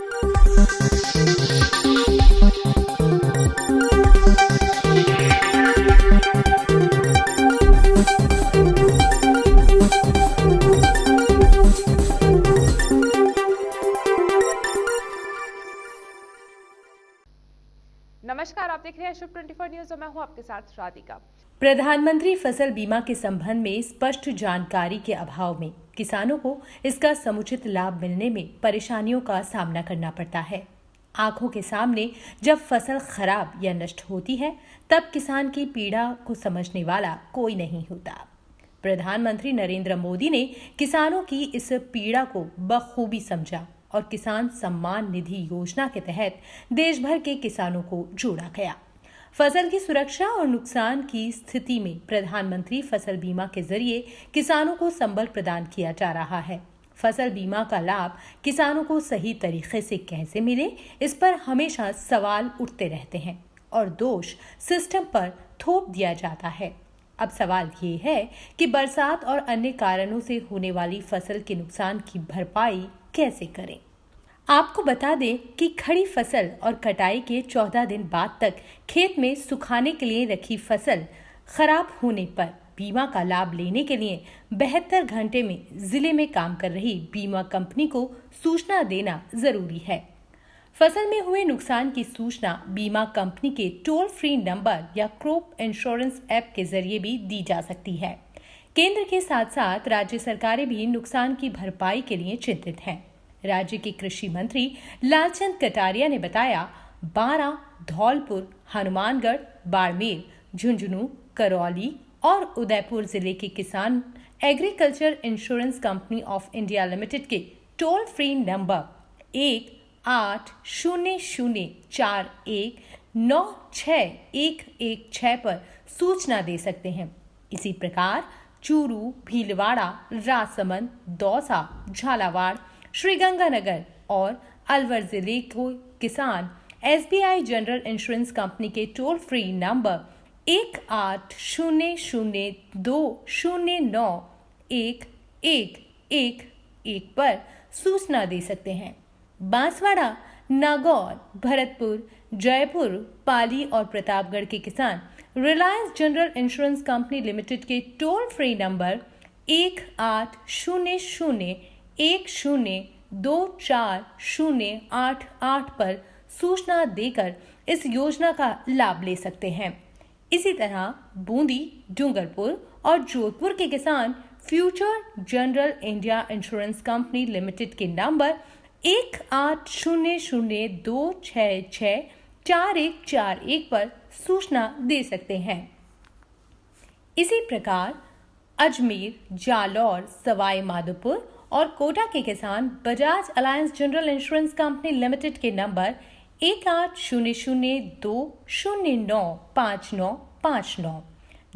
नमस्कार, आप देख रहे हैं शुभ 24 न्यूज और मैं हूं आपके साथ राधिका। प्रधानमंत्री फसल बीमा के संबंध में स्पष्ट जानकारी के अभाव में किसानों को इसका समुचित लाभ मिलने में परेशानियों का सामना करना पड़ता है। आंखों के सामने जब फसल खराब या नष्ट होती है तब किसान की पीड़ा को समझने वाला कोई नहीं होता। प्रधानमंत्री नरेंद्र मोदी ने किसानों की इस पीड़ा को बखूबी समझा और किसान सम्मान निधि योजना के तहत देश भर के किसानों को जोड़ा गया। फसल की सुरक्षा और नुकसान की स्थिति में प्रधानमंत्री फसल बीमा के जरिए किसानों को संबल प्रदान किया जा रहा है। फसल बीमा का लाभ किसानों को सही तरीके से कैसे मिले, इस पर हमेशा सवाल उठते रहते हैं और दोष सिस्टम पर थोप दिया जाता है। अब सवाल ये है कि बरसात और अन्य कारणों से होने वाली फसल के नुकसान की भरपाई कैसे करें। आपको बता दें कि खड़ी फसल और कटाई के 14 दिन बाद तक खेत में सुखाने के लिए रखी फसल खराब होने पर बीमा का लाभ लेने के लिए 72 घंटे में जिले में काम कर रही बीमा कंपनी को सूचना देना जरूरी है। फसल में हुए नुकसान की सूचना बीमा कंपनी के टोल फ्री नंबर या क्रॉप इंश्योरेंस ऐप के जरिए भी दी जा सकती है। केंद्र के साथ साथ राज्य सरकारें भी नुकसान की भरपाई के लिए चिंतित हैं। राज्य के कृषि मंत्री लालचंद कटारिया ने बताया, 12, धौलपुर, हनुमानगढ़, बाड़मेर, झुंझुनू, करौली और उदयपुर जिले के किसान agriculture insurance company of India limited के टोल फ्री नंबर 1-80041961116 पर सूचना दे सकते हैं। इसी प्रकार चूरू, भीलवाड़ा, राजसमंद, दौसा, झालावाड़, श्रीगंगानगर और अलवर जिले को किसान SBI जनरल इंश्योरेंस कंपनी के टोल फ्री नंबर 1-800-20911111 पर सूचना दे सकते हैं। बांसवाड़ा, नागौर, भरतपुर, जयपुर, पाली और प्रतापगढ़ के किसान Reliance general insurance company limited के टोल फ्री नंबर 1-800-102408 पर सूचना देकर इस योजना का लाभ ले सकते हैं। इसी तरह बूंदी, डूंगरपुर और जोधपुर के किसान future general India insurance company limited के नंबर 1-800-266-4141 पर सूचना दे सकते हैं। इसी प्रकार अजमेर, जालौर, सवाई माधोपुर और कोटा के किसान Bajaj alliance general insurance company limited के नंबर 1-800-2095959,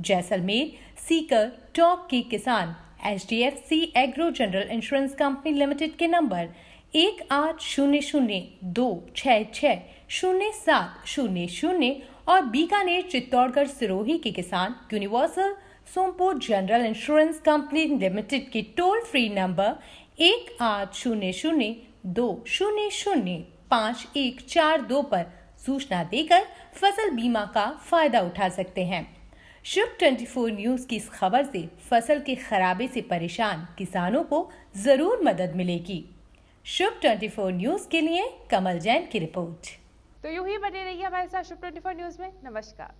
जैसलमेर, सीकर, टोंक के किसान HDFC agro general insurance company limited के नंबर 1-800-266-0700 और बीकानेर, चित्तौड़गढ़, सिरोही के किसान universal Sompur general insurance company limited के टोल फ्री नंबर 1-800-2005142 पर सूचना देकर फसल बीमा का फायदा उठा सकते हैं। शुभ 24 न्यूज की इस खबर से फसल के खराबे से परेशान किसानों को जरूर मदद मिलेगी। शुभ 24 न्यूज के लिए कमल जैन की रिपोर्ट। तो यूं ही बने रहिए हमारे साथ शुभ 24 न्यूज में। नमस्कार।